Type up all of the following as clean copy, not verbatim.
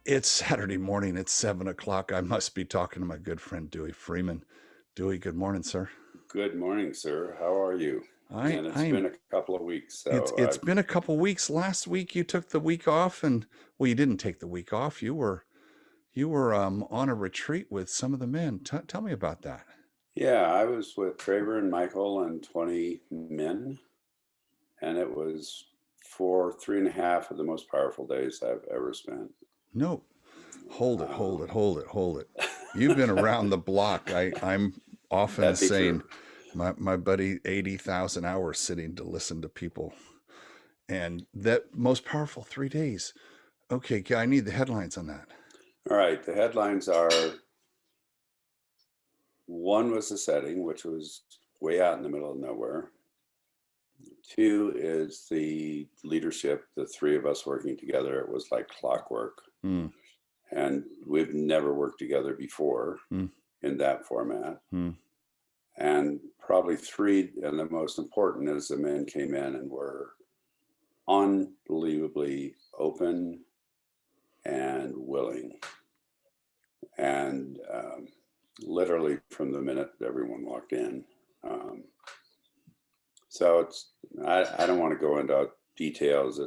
It's Saturday morning. It's 7 o'clock. I must be talking to my good friend Dewey Freeman. Dewey, good morning, sir. Good morning, sir. How are you? I And it's I'm been a couple of weeks, it's so it's been a couple weeks. Last week you took the week off, and well, you didn't take the week off. You were on a retreat with some of the men. Tell me about that. yeah, I was with Traver and Michael and 20 men, and it was for 3.5 of the most powerful days I've ever spent. No, hold it, hold Um, it, hold it, hold it. You've been around the block. I'm often that'd be true. saying my buddy 80,000 hours sitting to listen to people, and that most powerful 3 days. Okay, I need the headlines on that. All right, the headlines are: one was the setting, which was way out in the middle of nowhere. Two is the leadership, the three of us working together. It was like clockwork. Hmm. And we've never worked together before Hmm. in that format. Hmm. And probably three, and the most important is the men came in and were unbelievably open and willing. And literally from the minute everyone walked in. Um, so I don't want to go into details.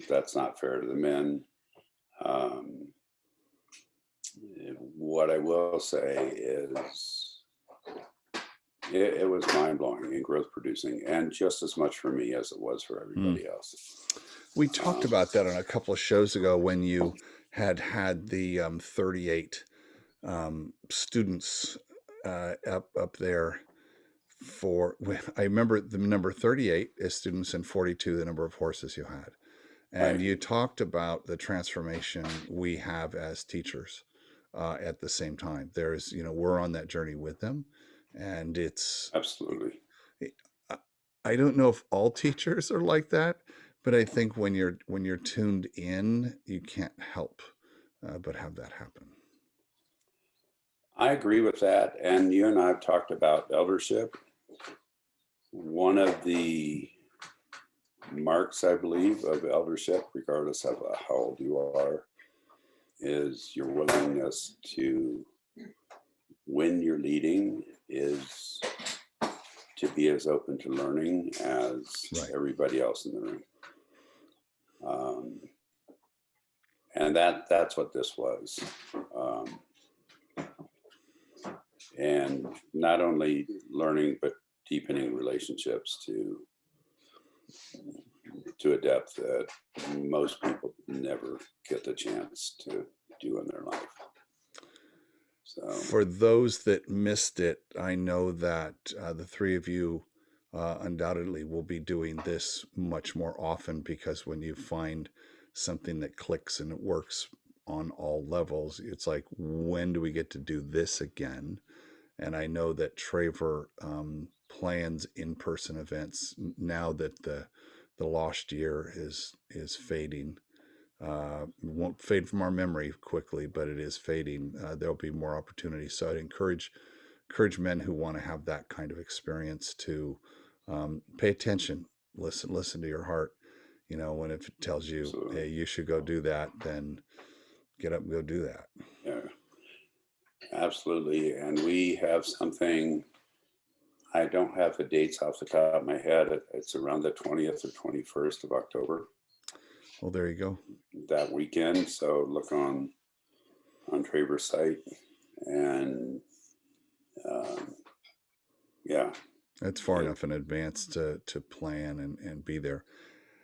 That's not fair to the men. Um, what I will say is it was mind blowing and growth producing, and just as much for me as it was for Hmm. everybody else. We talked Um, about that on a couple of shows ago when you had the 38 students up there for. I remember the number 38 is students and 42 the number of horses you had, and right, you talked about the transformation we have as teachers at the same time. There's, we're on that journey with them, and it's. absolutely. I I don't know if all teachers are like that, but I think when you're tuned in, you can't help but have that happen. I agree with that. And you and I have talked about eldership. One of the marks, I believe, of eldership, regardless of how old you are, is your willingness to, when you're leading, is to be as open to learning as Right. everybody else in the room. Um, and that's what this was. Um, and not only learning, but deepening relationships to a depth that most people never get the chance to do in their life. So For those that missed it, I know that the three of you undoubtedly will be doing this much more often because when you find something that clicks and it works on all levels, it's like, when do we get to do this again? And I know that Traver plans in-person events now that the lost year is fading. Won't fade from our memory quickly, but it is fading. There'll be more opportunities. So I'd encourage men who want to have that kind of experience to pay attention, listen to your heart. When if it tells you, absolutely, hey, you should go do that, then get up and go do that. yeah, absolutely. And we have something. I don't have the dates off the top of my head. It's around the 20th or 21st of October, Well, there you go. that weekend. So look on Traver's site, and um, yeah, It's far it, enough in advance to plan and be there.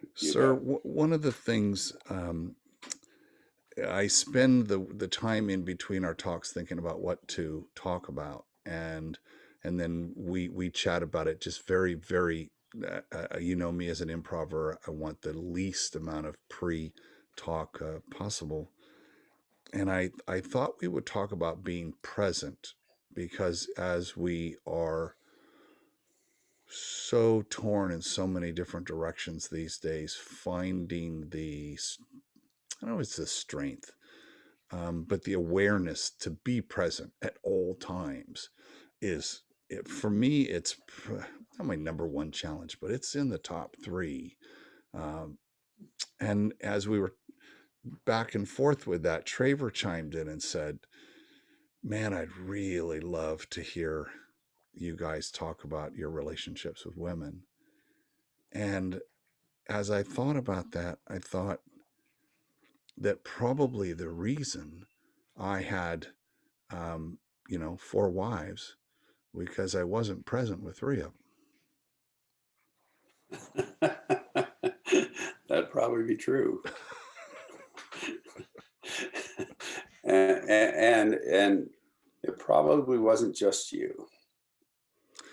you Sir, bet. one of the things I spend the time in between our talks thinking about what to talk about, and then we chat about it just very, very. You know me as an improver. I want the least amount of pre-talk possible, and I thought we would talk about being present because as we are so torn in so many different directions these days, finding I don't know, it's the strength, but the awareness to be present at all times for me, it's not my number one challenge, but it's in the top three. Um, and as we were back and forth with that, Traver chimed in and said, man, I'd really love to hear you guys talk about your relationships with women. And as I thought about that, I thought that probably the reason I had, um, 4 wives, because I wasn't present with 3 of That'd probably be true. And it probably wasn't just you. them.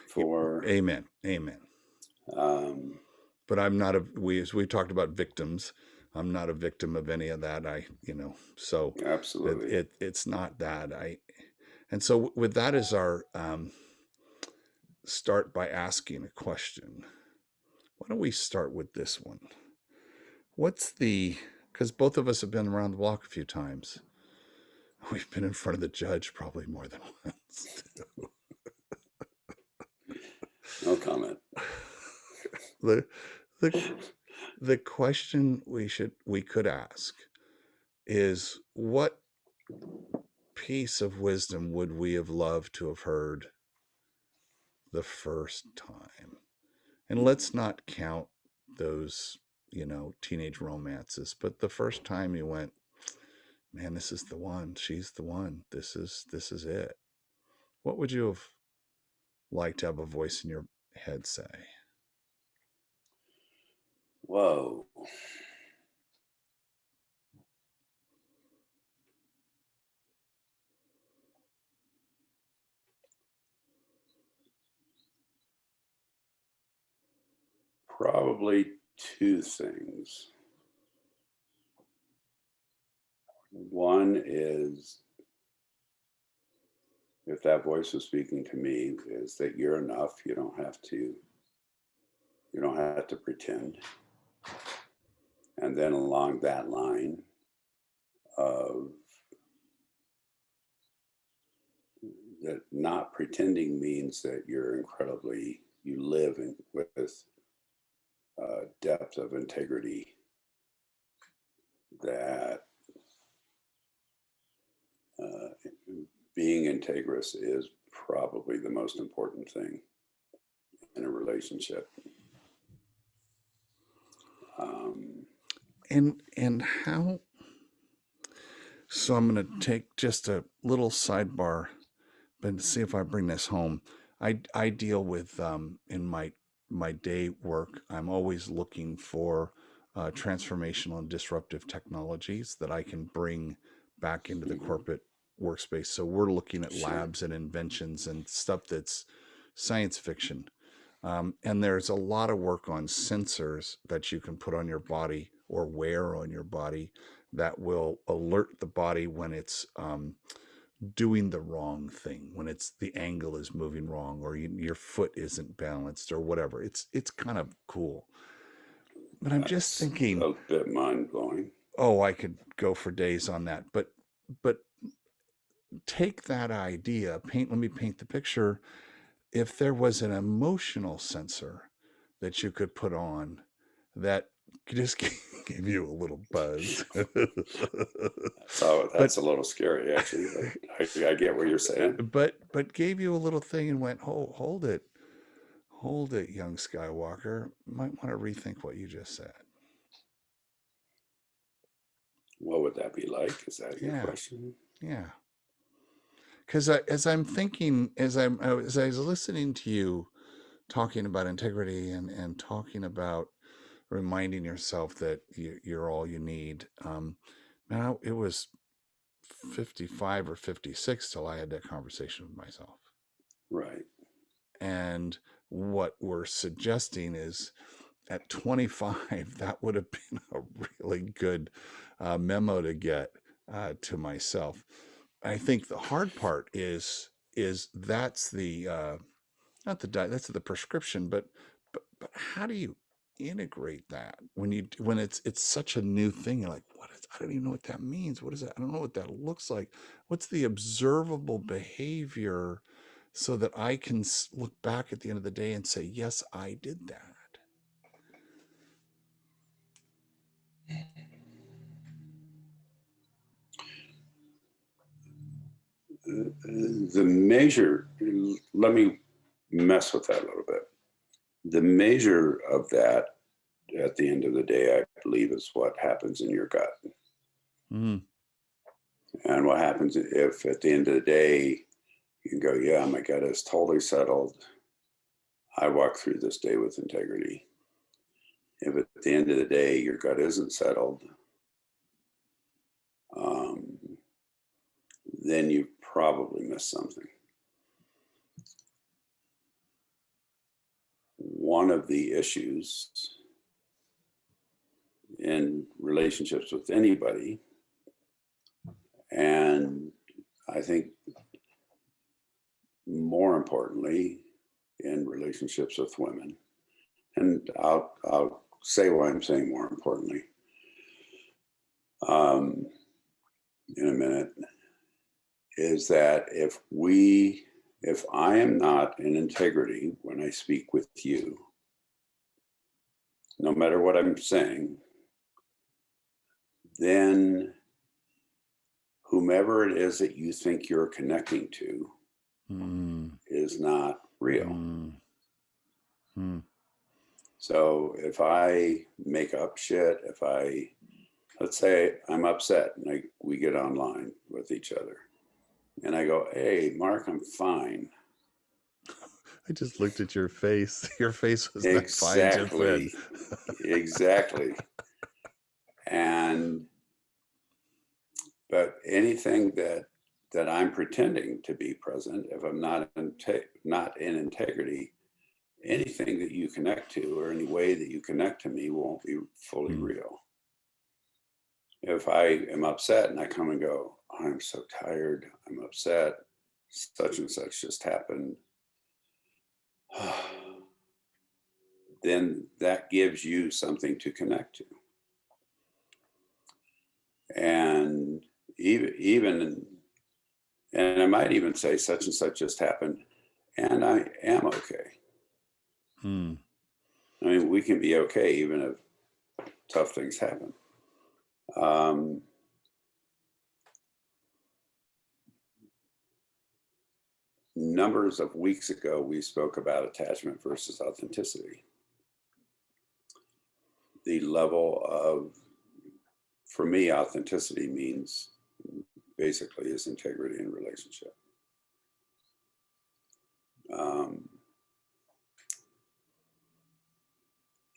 For Amen. Amen. um, But I'm not as we talked about victims, I'm not a victim of any of that. So absolutely. it's not that and so with that as our, start by asking a question. Why don't we start with this one? Because both of us have been around the block a few times. We've been in front of the judge probably more than once. No comment. the the the question we could ask is, what piece of wisdom would we have loved to have heard the first time? And let's not count those, teenage romances, but the first time you went, man, this is the one, she's the one, this is it. What would you have liked to have a voice in your head say? Whoa. Probably two things. One is, if that voice was speaking to me, is that you're enough. You don't have to pretend. And then along that line of that, not pretending means that you live with depth of integrity, that being integrous is probably the most important thing in a relationship. And how? So I'm going to take just a little sidebar, but to see if I bring this home. I deal with, in my day work, I'm always looking for transformational and disruptive technologies that I can bring back into the corporate workspace. So we're looking at Sure. labs and inventions and stuff that's science fiction. And there's a lot of work on sensors that you can put on your body or wear on your body that will alert the body when it's, doing the wrong thing, when it's the angle is moving wrong, or your foot isn't balanced, or whatever. It's kind of cool. But I'm just That's thinking, a bit mind blowing. oh, I could go for days on that. But take that idea, let me paint the picture. If there was an emotional sensor that you could put on that just give you a little buzz. So but that's a little scary, actually. But I get what you're saying. but gave you a little thing and went, oh, hold it, young Skywalker. Might want to rethink what you just said. What would that be like? Is that your Yeah, question? yeah. Because as I'm thinking, as I was listening to you talking about integrity and talking about reminding yourself that you're all you need. Now it was 55 or 56 till I had that conversation with myself. Right. And what we're suggesting is, at 25, that would have been a really good memo to get to myself. I think the hard part is that's the not the that's the prescription, but how do you integrate that when it's such a new thing? You're like, I don't even know what that means. What is that? I don't know what that looks like. What's the observable behavior so that I can look back at the end of the day and say, yes, I did that. The measure, let me mess with that a little bit. The measure of that at the end of the day, I believe, is what happens in your gut. Mm. And what happens if at the end of the day, you can go, yeah, my gut is totally settled. I walk through this day with integrity. If at the end of the day, your gut isn't settled, then you probably missed something. One of the issues in relationships with anybody, and I think more importantly, in relationships with women, and I'll say why I'm saying more importantly in a minute, is that if I am not in integrity when I speak with you, no matter what I'm saying, then whomever it is that you think you're connecting to is not real. So if I make up shit, let's say I'm upset and we get online with each other and I go, hey, Mark, I'm fine. I just looked at your face. Your face was not fine just then. Exactly. But anything that I'm pretending to be present, if I'm not in integrity, anything that you connect to or any way that you connect to me won't be fully real. If I am upset and I come and go, I'm so tired, I'm upset, such and such just happened, then that gives you something to connect to. And and I might even say such and such just happened and I am okay. I mean, we can be okay even if tough things happen. Numbers of weeks ago, we spoke about attachment versus authenticity. The level of, for me, authenticity means basically is integrity in relationship.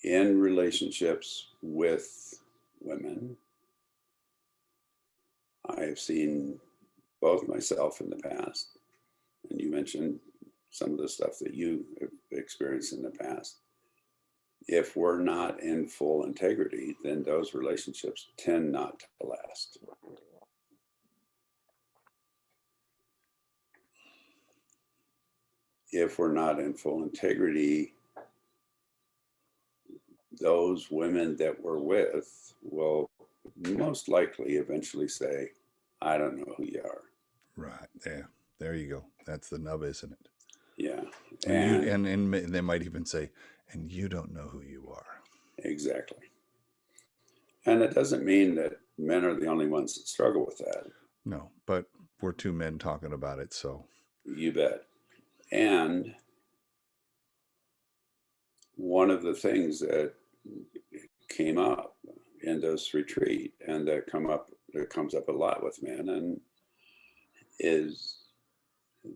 In relationships with women, I have seen both myself in the past, and you mentioned some of the stuff that you have experienced in the past. If we're not in full integrity, then those relationships tend not to last. If we're not in full integrity, those women that we're with will most likely eventually say, I don't know who you are. Right. Yeah. There you go. That's the nub, isn't it? Yeah. And they might even say, and you don't know who you are. Exactly. And it doesn't mean that men are the only ones that struggle with that. No, but we're two men talking about it, so. You bet. And one of the things that came up in this retreat and that comes up a lot with men and is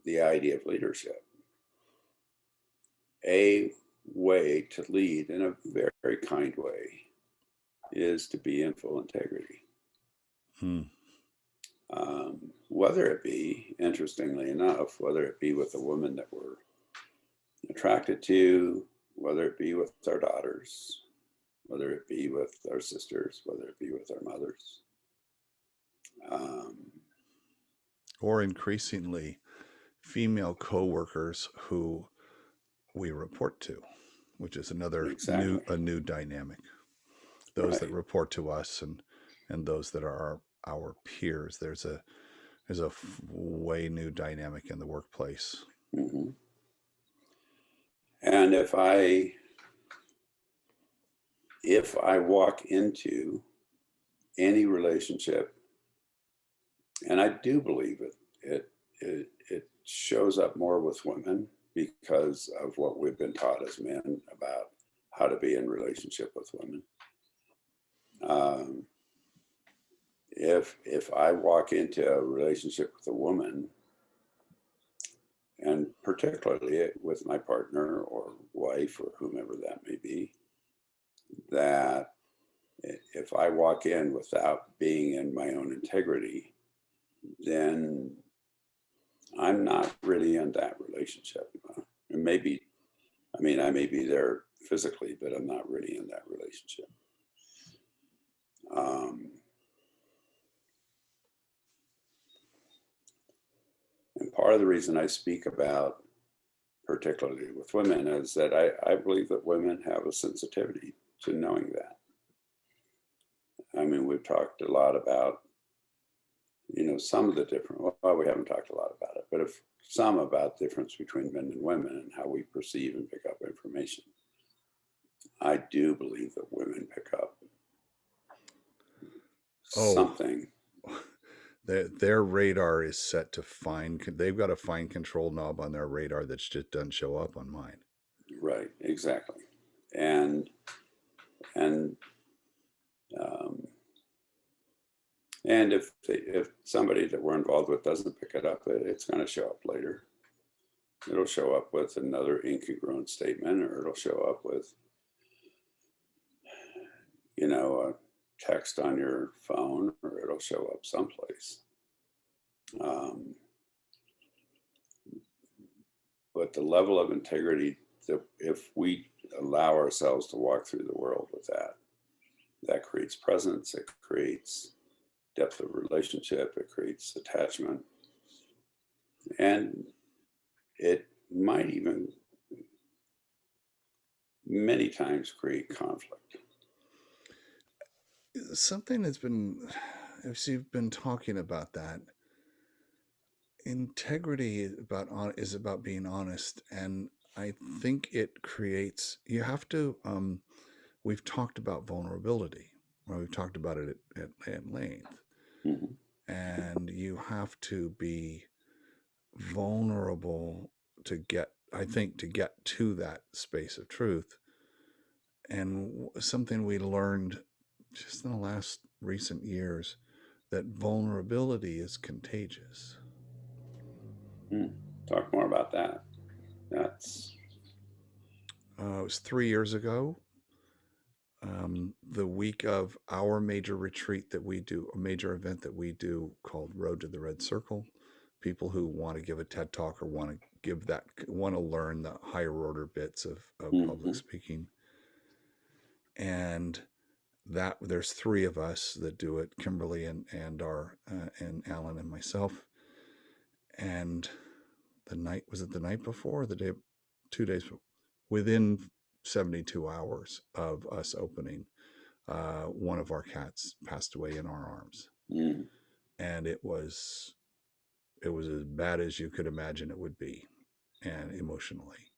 the idea of leadership. A way to lead in a very, very kind way is to be in full integrity. Whether it be, interestingly enough, whether it be with a woman that we're attracted to, whether it be with our daughters, whether it be with our sisters, whether it be with our mothers. Or increasingly, female coworkers who we report to, which is another new dynamic. Those that report to us and those that are our peers. There's a way new dynamic in the workplace. Mm-hmm. And if I walk into any relationship, and I do believe it it shows up more with women because of what we've been taught as men about how to be in relationship with women. If I walk into a relationship with a woman, and particularly with my partner or wife or whomever that may be, that if I walk in without being in my own integrity, then I'm not really in that relationship. And maybe, I mean, I may be there physically, but I'm not really in that relationship. And part of the reason I speak about, particularly with women, is that I believe that women have a sensitivity to knowing that. I mean, we've talked a lot about, some of the different, well, we haven't talked a lot about it, but if some about difference between men and women and how we perceive and pick up information. I do believe that women pick up something. Their radar is set to find, they've got a fine control knob on their radar that just doesn't show up on mine. Right, exactly. And if somebody that we're involved with doesn't pick it up, it's going to show up later. It'll show up with another incongruent statement, or it'll show up with, a text on your phone, or it'll show up someplace. But the level of integrity, that if we allow ourselves to walk through the world with that creates presence, it creates depth of relationship, it creates attachment, and it might even many times create conflict. Something that's been, as you've been talking about that, integrity is about being honest, and I think it creates, you have to, we've talked about vulnerability, or we've talked about it at length. Mm-hmm. And you have to be vulnerable to get to that space of truth. And something we learned just in the last recent years, that vulnerability is contagious. Talk more about that. That's It was 3 years ago, the week of our major retreat that we do, a major event that we do called Road to the Red Circle. People who want to give a TED talk or want to learn the higher order bits of public speaking. And that there's 3 of us that do it, Kimberly and Alan and myself. And was it the night before, or the day, 2 days before? Within 72 hours of us opening, one of our cats passed away in our arms. And it was as bad as you could imagine it would be, and emotionally.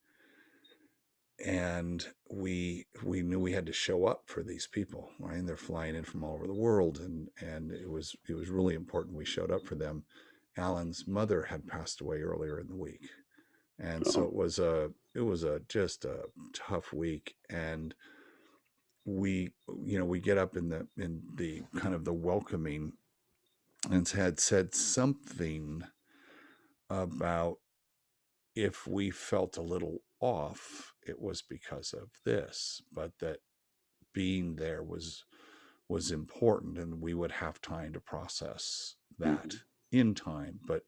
And we knew we had to show up for these people, right? And they're flying in from all over the world, and it was really important we showed up for them. Alan's mother had passed away earlier in the week, and so it was just a tough week. And we get up in the kind of the welcoming, and had said something about, if we felt a little off, it was because of this, but that being there was important, and we would have time to process that in time. But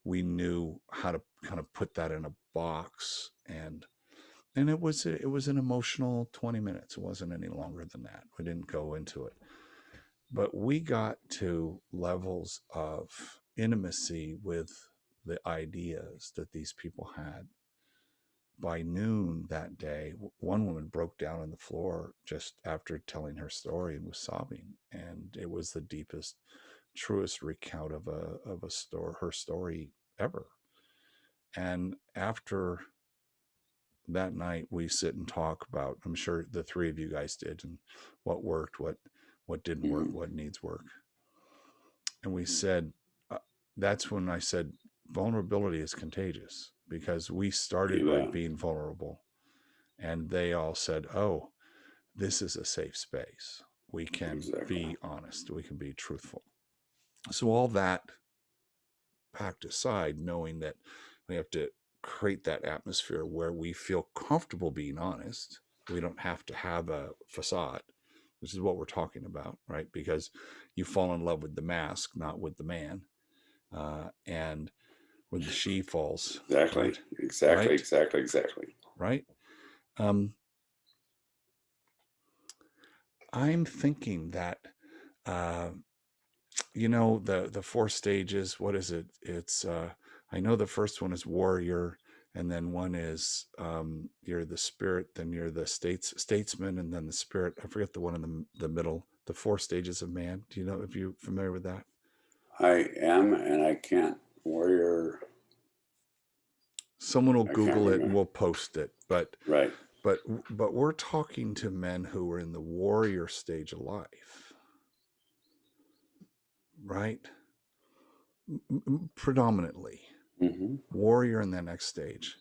we knew how to kind of put that in a box, and it was an emotional 20 minutes. It wasn't any longer than that. We didn't go into it, but we got to levels of intimacy with the ideas that these people had. By noon that day, one woman broke down on the floor just after telling her story and was sobbing. And it was the deepest, truest recount of her story ever. And after that night, we sit and talk about, I'm sure the 3 of you guys did, and what worked, what didn't work, what needs work. And we said, that's when I said, vulnerability is contagious, because we started You by being vulnerable, and they all said, oh, this is a safe space. We can exactly. be honest. We can be truthful. So all that packed aside, knowing that we have to create that atmosphere where we feel comfortable being honest. We don't have to have a facade, which is what we're talking about, right? Because you fall in love with the mask, not with the man. And when the she falls, Exactly. right? Exactly. Right? Exactly. Exactly. Right? Um, I'm thinking that, uh, the four stages. What is it? It's I know the first one is warrior, and then one is you're the spirit, then you're the statesman, and then the spirit. I forget the one in the middle. The four stages of man. Do you know? If you familiar with that? I am, and I can't. Warrior. Someone will I can't Google it and remember. we'll post it. But Right. but but we're talking to men who are in the warrior stage of life, right? Predominantly Mm-hmm. warrior in the next stage.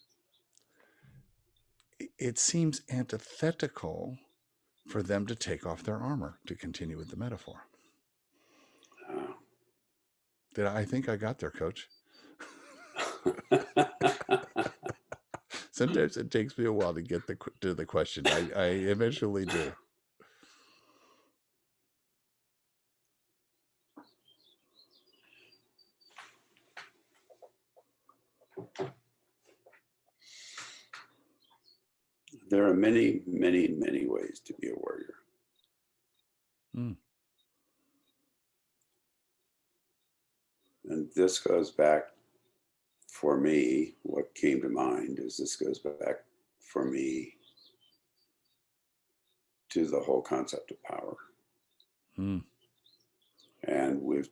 It seems antithetical for them to take off their armor, to continue with the metaphor. Did I think I got there, coach? Sometimes it takes me a while to get to the question. I eventually do. There are many, many, many ways to be a warrior. Mm. And this goes back for me. What came to mind is this goes back for me to the whole concept of power. Mm. And we've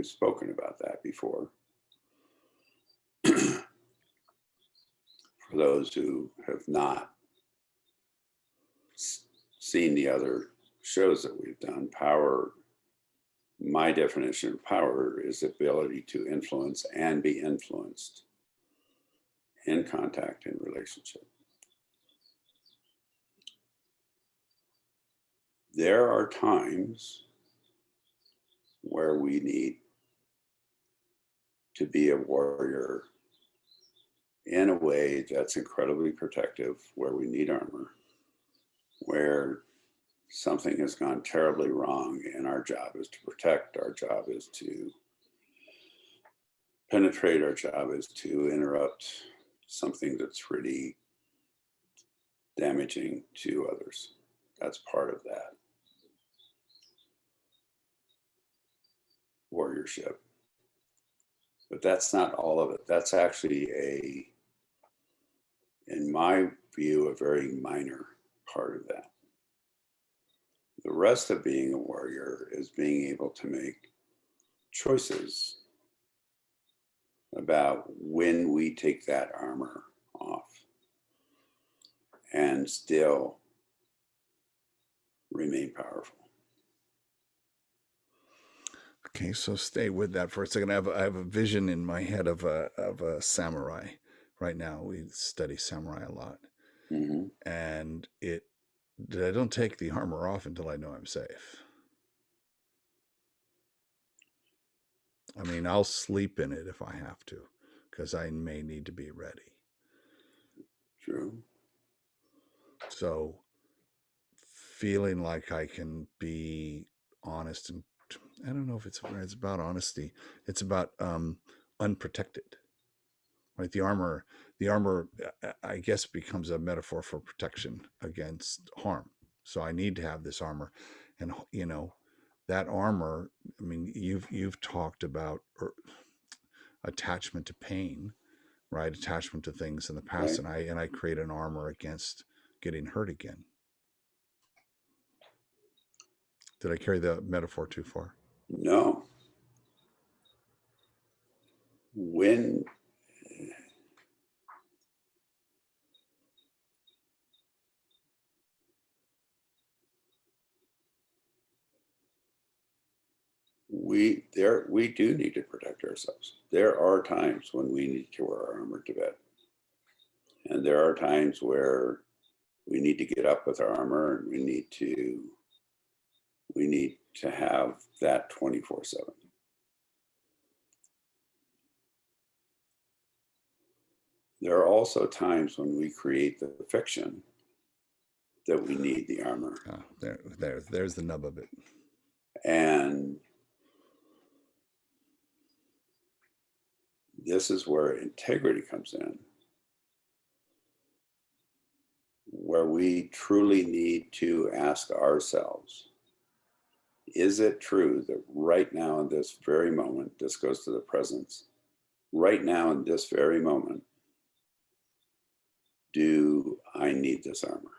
spoken about that before. For those who have not seen the other shows that we've done, power, my definition of power is the ability to influence and be influenced in contact and relationship. There are times where we need to be a warrior in a way that's incredibly protective, where we need armor, where something has gone terribly wrong and our job is to protect, our job is to penetrate, our job is to interrupt something that's really damaging to others. That's part of that warriorship. But that's not all of it. That's actually in my view, a very minor part of that. The rest of being a warrior is being able to make choices about when we take that armor off and still remain powerful. Okay, so stay with that for a second. I have a vision in my head of a samurai. Right now, we study samurai a lot, Mm-hmm. and I don't take the armor off until I know I'm safe. I mean, I'll sleep in it if I have to, because I may need to be ready. True. So, feeling like I can be honest, and I don't know if it's about honesty. It's about unprotected, right? The armor, I guess, becomes a metaphor for protection against harm. So I need to have this armor, and that armor. I mean, you've talked about attachment to pain, right? Attachment to things in the past, Right. and I create an armor against getting hurt again. Did I carry the metaphor too far? No. When we do need to protect ourselves. There are times when we need to wear our armor to bed, and there are times where we need to get up with our armor, and we need to have that 24/7. There are also times when we create the fiction that we need the armor. There's the nub of it. And this is where integrity comes in, where we truly need to ask ourselves, is it true that right now in this very moment, this goes to the presence, right now in this very moment, do I need this armor?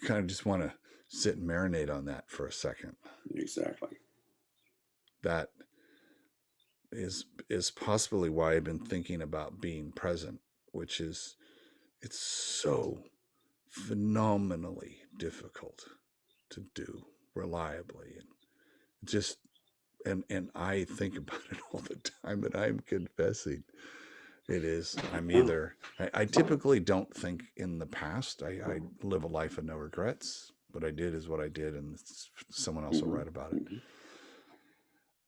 Kind of just want to sit and marinate on that for a second. Exactly. That is possibly why I've been thinking about being present, which is, it's so phenomenally difficult to do reliably, and just and I think about it all the time, and I'm confessing it is. I'm either I typically don't think in the past. I live a life of no regrets. What I did is what I did, and someone else will write about it.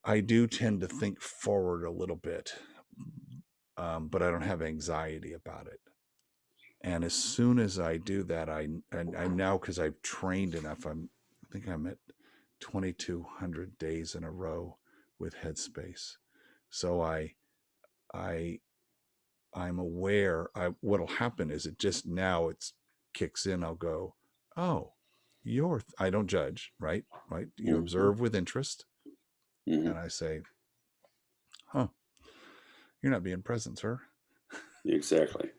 I do tend to think forward a little bit, but I don't have anxiety about it. And as soon as I do that, I'm now, because I've trained enough, I think I'm at 2,200 days in a row with Headspace. So I'm aware. What'll happen is, it just now it's kicks in. I'll go, oh, I don't judge, right? You observe with interest, and I say, huh, you're not being present, sir. Exactly.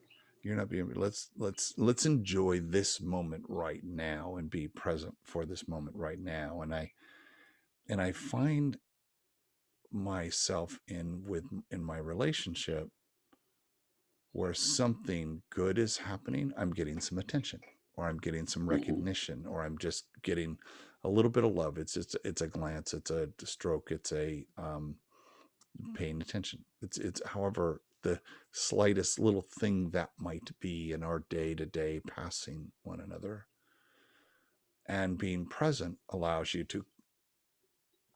You're not being. Let's enjoy this moment right now and be present for this moment right now. And I find myself in my relationship where something good is happening, I'm getting some attention, or I'm getting some recognition, or I'm just getting a little bit of love. It's a glance, it's a stroke, it's a paying attention. It's however the slightest little thing that might be in our day-to-day passing one another. And being present allows you to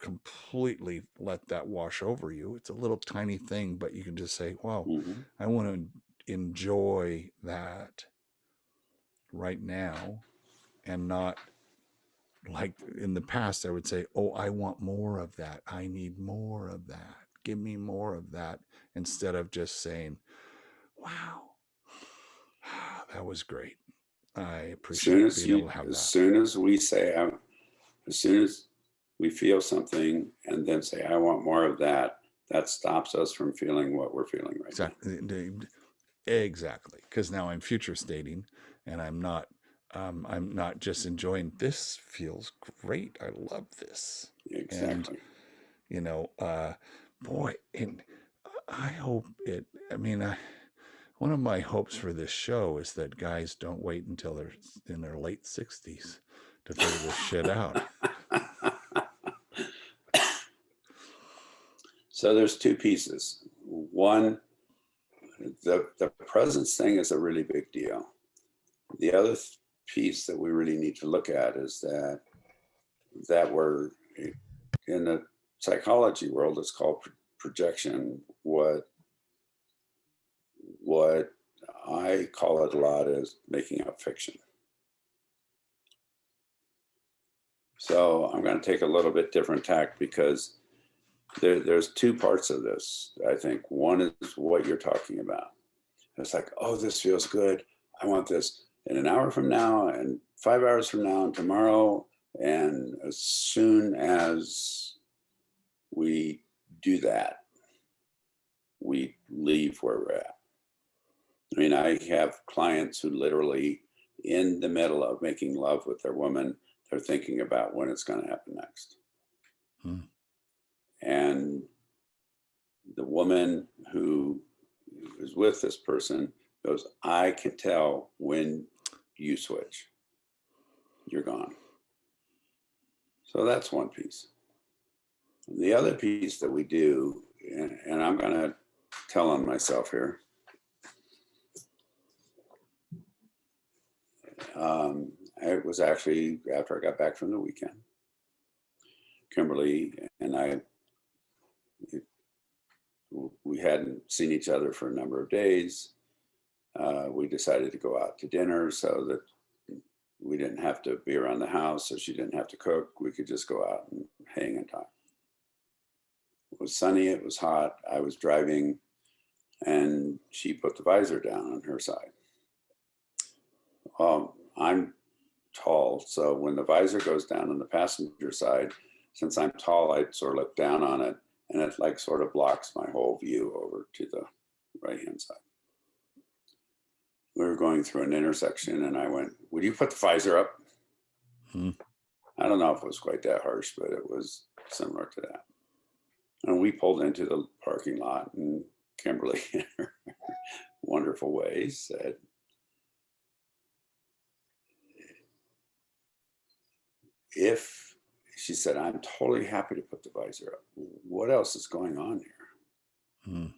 completely let that wash over you. It's a little tiny thing, but you can just say, wow, I want to enjoy that right now, and not like in the past I would say, oh, I want more of that, I need more of that, give me more of that, instead of just saying, wow, that was great, I appreciate being able to have that. As soon as we say, as soon as we feel something and then say, I want more of that, that stops us from feeling what we're feeling right now. Exactly. Because now I'm future stating, and I'm not just enjoying, this feels great, I love this. Exactly. And boy, and I hope one of my hopes for this show is that guys don't wait until they're in their late 60s to figure this shit out. So there's two pieces. One, the presence thing is a really big deal. The other piece that we really need to look at is that we're in the psychology world, it's called projection. What I call it a lot is making up fiction. So I'm going to take a little bit different tack, because there's two parts of this. I think one is what you're talking about. It's like, oh, this feels good, I want this in an hour from now, and 5 hours from now, and tomorrow. And as soon as we do that, we leave where we're at. I mean, I have clients who literally, in the middle of making love with their woman, they're thinking about when it's going to happen next. And the woman who is with this person goes, I can tell when you switch, you're gone. So that's one piece. And the other piece that we do, and I'm going to tell on myself here. It was actually after I got back from the weekend. Kimberly and I, we hadn't seen each other for a number of days. We decided to go out to dinner so that we didn't have to be around the house, so she didn't have to cook. We could just go out and hang and talk. It was sunny, it was hot. I was driving, and she put the visor down on her side. I'm tall, so when the visor goes down on the passenger side, since I'm tall, I sort of look down on it, and it like sort of blocks my whole view over to the right-hand side. We were going through an intersection, and I went, "Would you put the visor up?" I don't know if it was quite that harsh, but it was similar to that. And we pulled into the parking lot, and Kimberly, in her wonderful way, said, she said, "I'm totally happy to put the visor up. What else is going on here?"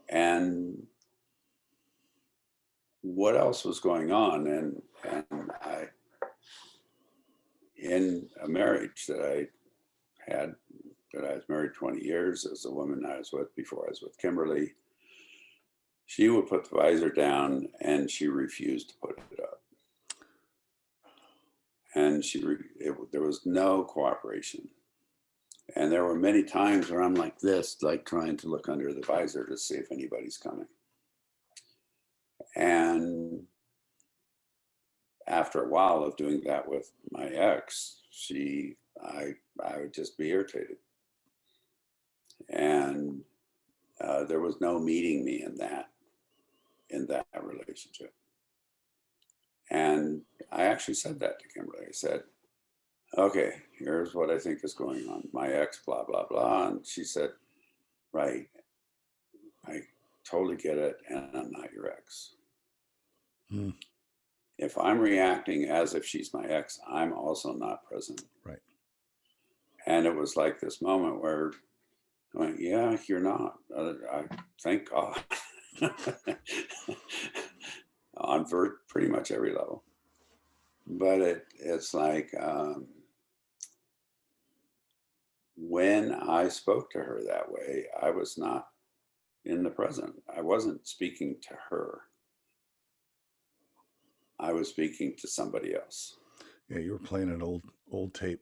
And what else was going on? And I, in a marriage that I had, that I was married 20 years, as a woman I was with before I was with Kimberly, she would put the visor down and she refused to put it up. And there was no cooperation. And there were many times where I'm like this, like trying to look under the visor to see if anybody's coming. And after a while of doing that with my ex, I would just be irritated. And there was no meeting me in that relationship. And I actually said that to Kimberly. I said, "Okay, here's what I think is going on. My ex, blah, blah, blah." And she said, "Right, I totally get it. And I'm not your ex. If I'm reacting as if she's my ex, I'm also not present." Right. And it was like this moment where I went, "Yeah, you're not. I thank God." On pretty much every level. But it's like, when I spoke to her that way, I was not in the present. I wasn't speaking to her. I was speaking to somebody else. Yeah, you were playing an old tape.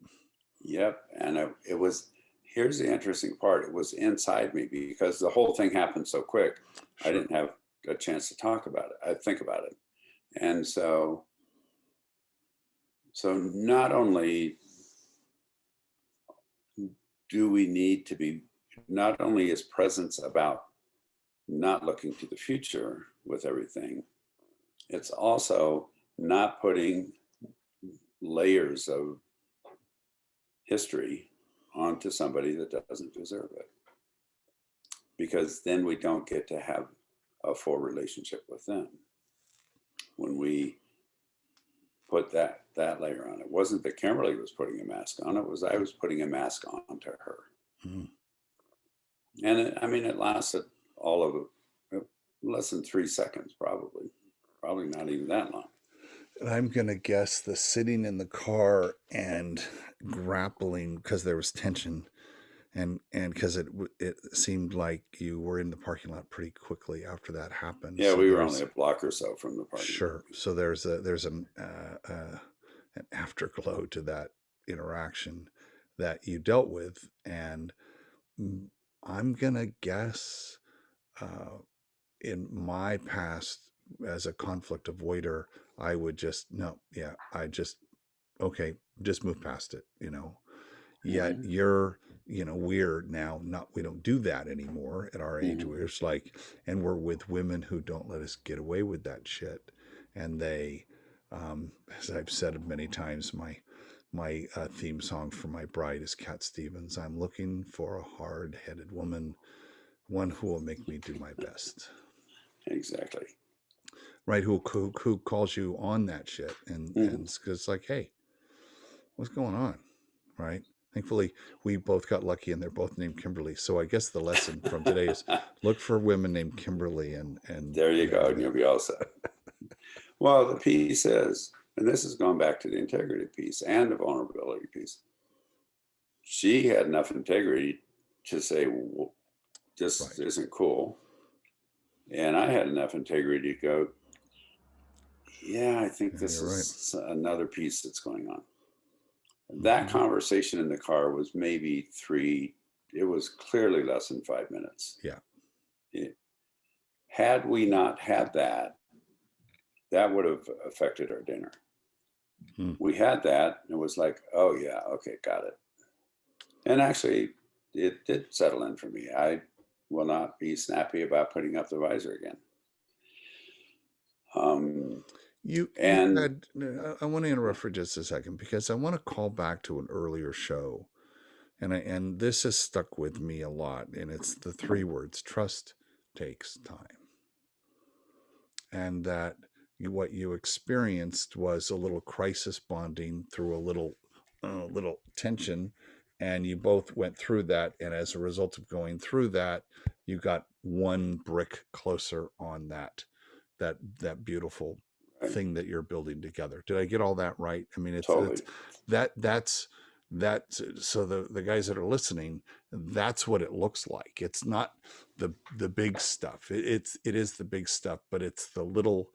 Yep. And it was, here's the interesting part. It was inside me because the whole thing happened so quick. Sure. I didn't have a chance to talk about it. I think about it. And so not only do we need to be, not only is presence about not looking to the future with everything, it's also not putting layers of history onto somebody that doesn't deserve it. Because then we don't get to have a full relationship with them. When we put that layer on, it wasn't that Kimberly was putting a mask on, it was I was putting a mask onto her. And it lasted all of less than 3 seconds, probably not even that long. And I'm going to guess the sitting in the car and grappling because there was tension and because it seemed like you were in the parking lot pretty quickly after that happened. Yeah, so we were only a block or so from the parking lot. Sure. So there's an afterglow to that interaction that you dealt with. And I'm going to guess in my past as a conflict avoider, I would just, okay, just move past it, Yet you're, we're now we don't do that anymore at our age. We're just like, and we're with women who don't let us get away with that shit. And they, as I've said many times, my theme song for my bride is Cat Stevens. I'm looking for a hard-headed woman, one who will make me do my best. Exactly. Right. Who calls you on that shit. And it's like, hey, what's going on? right? Thankfully, we both got lucky and they're both named Kimberly. So I guess the lesson from today is look for women named Kimberly and There you go, marry and them. you'll be all set. Well, the piece is, and this is going back to the integrity piece and the vulnerability piece. She had enough integrity to say, well, this Right. isn't cool. And I had enough integrity to go, yeah, I think Yeah, this you're right. is another piece that's going on. That Hmm. conversation in the car was maybe it was clearly less than 5 minutes. Yeah. It, had we not had that, that would have affected our dinner. Hmm. We had that, and it was like, oh, yeah, okay, got it. And actually, it did settle in for me. I will not be snappy about putting up the visor again. You And had, I want to interrupt for just a second because I want to call back to an earlier show. And this has stuck with me a lot. And it's the three words: trust takes time. And that what you experienced was a little crisis bonding through a little tension, and you both went through that, and as a result of going through that, you got one brick closer on that beautiful right, thing that you're building together. Did I get all that right? I mean, it's totally that's so the guys that are listening, that's what it looks like. It's not the big stuff. It is the big stuff, but it's the little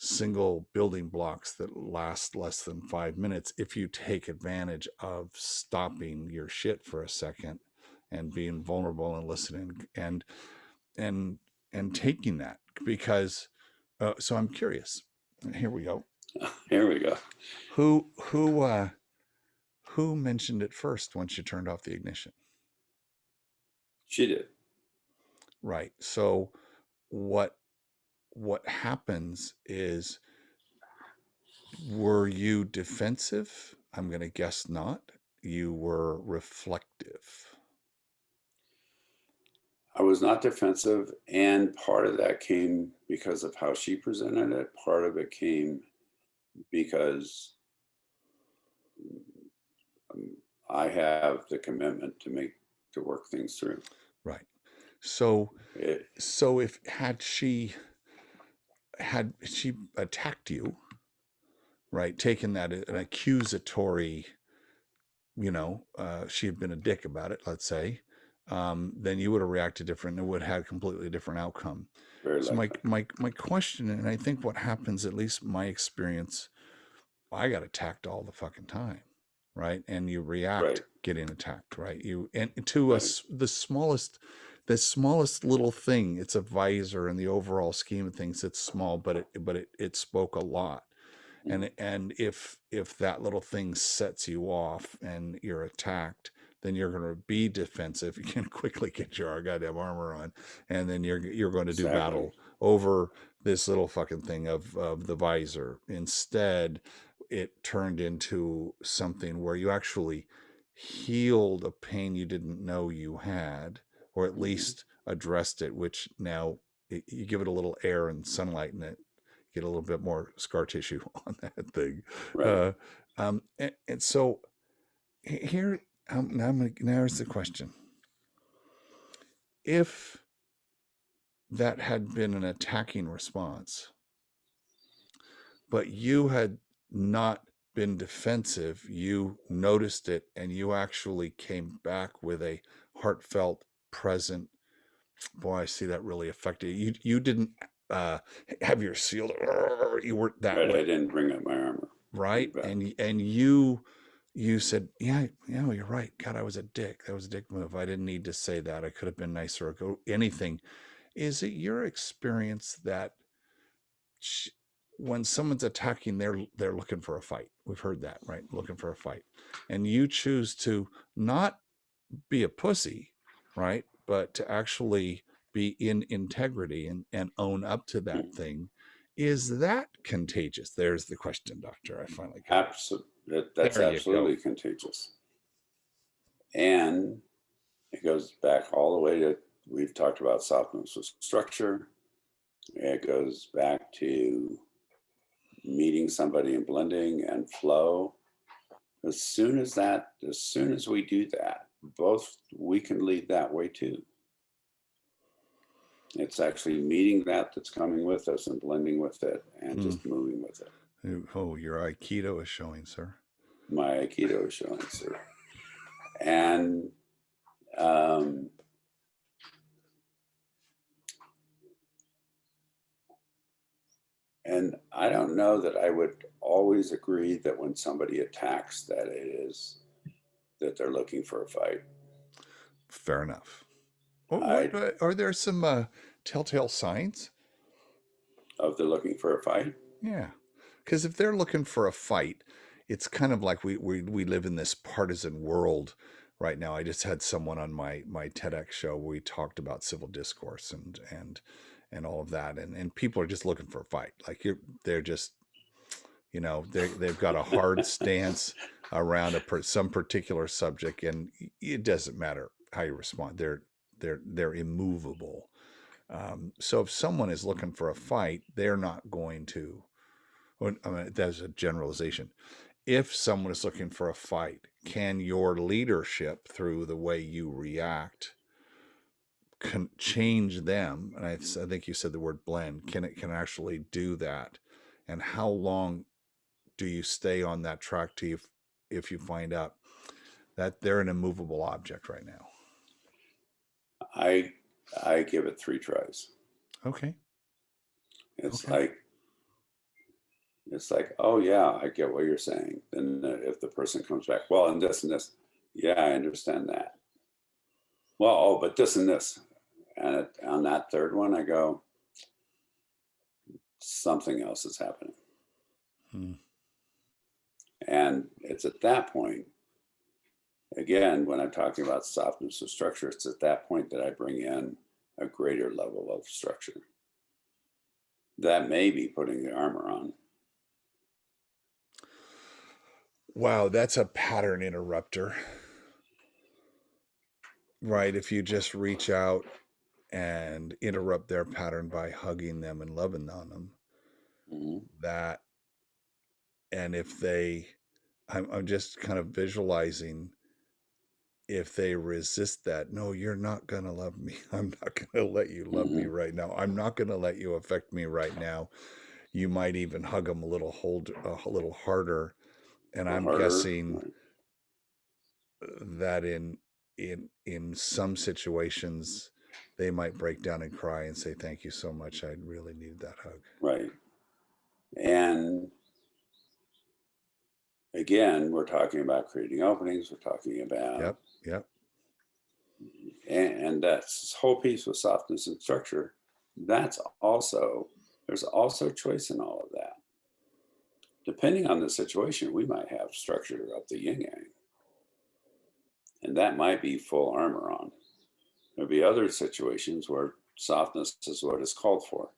single building blocks that last less than 5 minutes if you take advantage of stopping your shit for a second and being vulnerable and listening and and taking that because so I'm curious. Here we go. here we go. Who mentioned it first once you turned off the ignition? She did. Right. So what what happens is, were you defensive? I'm going to guess not. You were reflective. I was not defensive, and part of that came because of how she presented it. Part of it came because um, I have the commitment to work things through. Right. So It, so if had she attacked you, right, taken that an accusatory, she had been a dick about it, let's say, then you would have reacted different and it would have had a completely different outcome. very So likely. my question, and I think what happens, at least my experience, I got attacked all the fucking time, right? And you react Right, getting attacked, right? You and to right. us the smallest little thing. It's a visor in the overall scheme of things. It's small, but it spoke a lot. Mhm. And if that little thing sets you off and you're attacked, then you're going to be defensive. You can quickly get your goddamn armor on, and then you're going to do Exactly. battle over this little fucking thing of the visor. Instead, it turned into something where you actually healed a pain you didn't know you had, or at Hmm. least addressed it, which now you give it a little air and sunlight in it, get a little bit more scar tissue on that thing. Right. Uh, and so here, now here's the question. If that had been an attacking response, but you had not been defensive, you noticed it and you actually came back with a heartfelt, present, boy, I see that really affected you. You didn't uh, have your shield, you weren't that Right. way, I didn't bring up my armor. You right? bet. And you said, yeah, you're right. God, I was a dick. That was a dick move. I didn't need to say that. I could have been nicer or go anything. Is it your experience that sh- when someone's attacking, they're looking for a fight? We've heard that, right? Looking for a fight, and you choose to not be a pussy, right? But to actually be in integrity and own up to that Mhm. thing. Is that contagious? There's the question, doctor. I finally got it. That's There you go. absolutely contagious. And it goes back all the way to, we've talked about softness with structure. It goes back to meeting somebody and blending and flow. as soon as we do that, both we can lead that way too. It's actually meeting that that's coming with us and blending with it and Hmm. just moving with it. Oh, your Aikido is showing, sir. My Aikido is showing, sir. And um, and I don't know that I would always agree that when somebody attacks that it is that they're looking for a fight. Fair enough. Oh, I what are there some telltale signs? of the looking for a fight. Yeah, because if they're looking for a fight, it's kind of like we live in this partisan world right now. I just had someone on my TEDx show where we talked about civil discourse and all of that, and people are just looking for a fight. Like they're just they've got a hard stance around some particular subject, and it doesn't matter how you respond. They're immovable. So if someone is looking for a fight, they're not going to. Well, I mean, that's a generalization. If someone is looking for a fight, can your leadership, through the way you react, change them? And I think you said the word blend. Can actually do that? And how long do you stay on that track to if you find out that they're an immovable object right now? I I give it 3 tries. Okay. It's Okay. like it's like, oh yeah, I get what you're saying. Then if the person comes back, well, and this, yeah, I understand that. Well, oh, but this and this, and on that third one, I go, something else is happening, Hmm. and it's at that point, again, when I'm talking about softness of structure, it's at that point that I bring in a greater level of structure. That may be putting the armor on. Wow, that's a pattern interrupter, right? If you just reach out and interrupt their pattern by hugging them and loving on them, Mhm. that, and if I'm just kind of visualizing if they resist that, no, you're not going to love me. I'm not going to let you love me Mhm. right now. I'm not going to let you affect me right now. You might even hug them a little harder. And A little I'm harder. guessing Right. that in some situations they might break down and cry and say, thank you so much. I really needed that hug. Right. And again, we're talking about creating openings. We're talking about, Yep. Yep. and that's this whole piece with softness and structure. That's also, there's also choice in all of that. Depending on the situation, we might have structure up the yin yang, and that might be full armor on. There'll be other situations where softness is what is called for.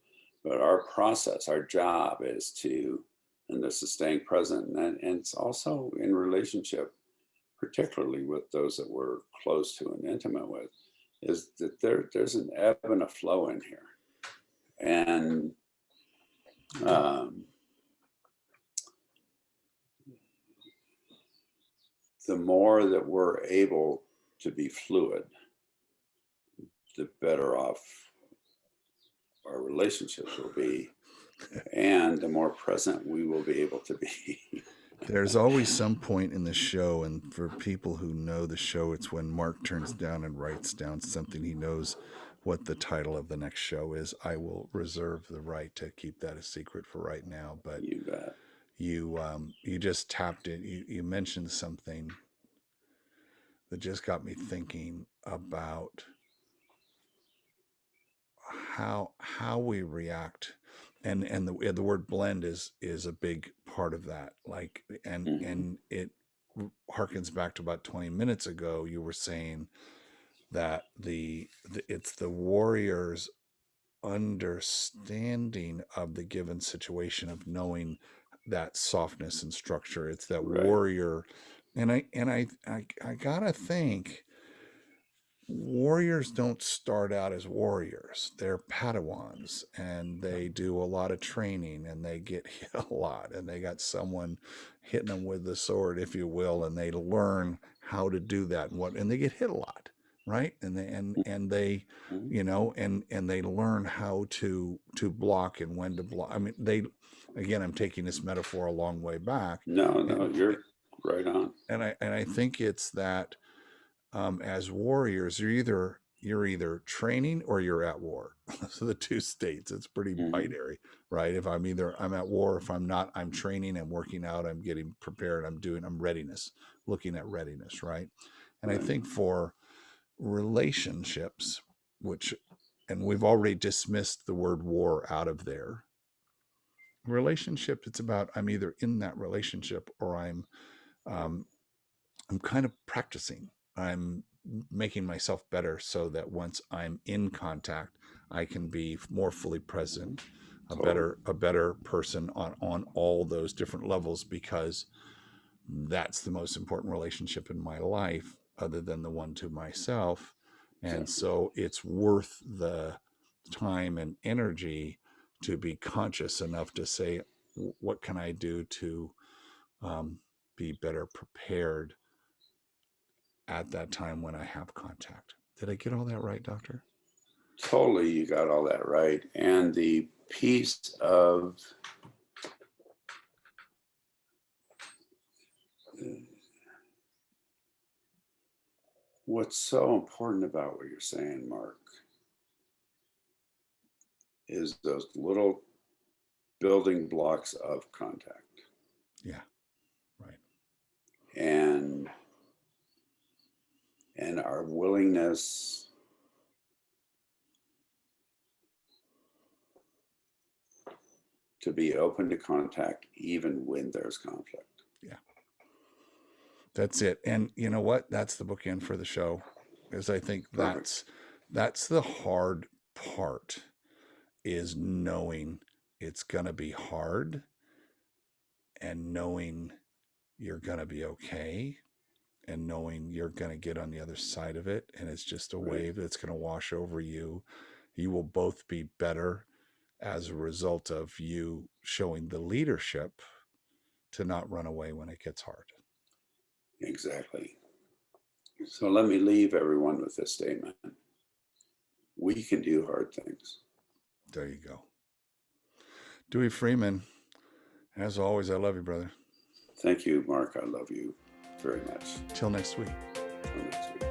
But our process, our job is to, and this is staying present. And it's also in relationship, particularly with those that we're close to and intimate with, is that there's an ebb and a flow in here. And um, the more that we're able to be fluid, the better off our relationships will be, and the more present we will be able to be. There's always some point in the show, and for people who know the show, it's when Mark turns down and writes down something. He knows what the title of the next show is. I will reserve the right to keep that a secret for right now. But You bet. you just tapped it. You mentioned something that just got me thinking about how we react, and the word blend is a big part of that. Like, Hmm. and it harkens back to about 20 minutes ago. You were saying that it's the warrior's understanding of the given situation, of knowing that softness and structure. It's that Right. warrior. And I gotta think warriors don't start out as warriors. They're Padawans, and they do a lot of training, and they get hit a lot, and they got someone hitting them with the sword, if you will, and they learn how to do that, and they get hit a lot, right? And they Mhm. and they learn how to block and when to block. I mean, again, I'm taking this metaphor a long way back, No, no, and you're right on. I think it's that, as warriors, you're either training or you're at war. So the two states, it's pretty Hmm. binary, right? If I'm at war, if I'm not, I'm training, I'm working out, I'm getting prepared, I'm readiness, looking at readiness, right? And I Right. think for relationships, and we've already dismissed the word war out of there. Relationship, it's about, I'm either in that relationship or um, I'm kind of practicing. I'm making myself better so that once I'm in contact, I can be more fully present, Totally. a better person on all those different levels, because that's the most important relationship in my life other than the one to myself. And Exactly. so it's worth the time and energy to be conscious enough to say, what can I do to um, be better prepared at that time when I have contact? Did I get all that right, doctor? Totally, you got all that right. And the piece of what's so important about what you're saying, Mark, is those little building blocks of contact Yeah, right. and our willingness to be open to contact even when there's conflict. Yeah, that's it. And you know what? That's the bookend for the show, is I think Perfect. that's the hard part, is knowing it's gonna be hard, and knowing you're gonna be okay, and knowing you're gonna get on the other side of it, and it's just a Right. wave that's gonna wash over you. You will both be better as a result of you showing the leadership to not run away when it gets hard. Exactly. So let me leave everyone with this statement. We can do hard things. There you go. Dewey Freeman, as always, I love you, brother. Thank you, Mark. I love you very much. Till next week. Till next week.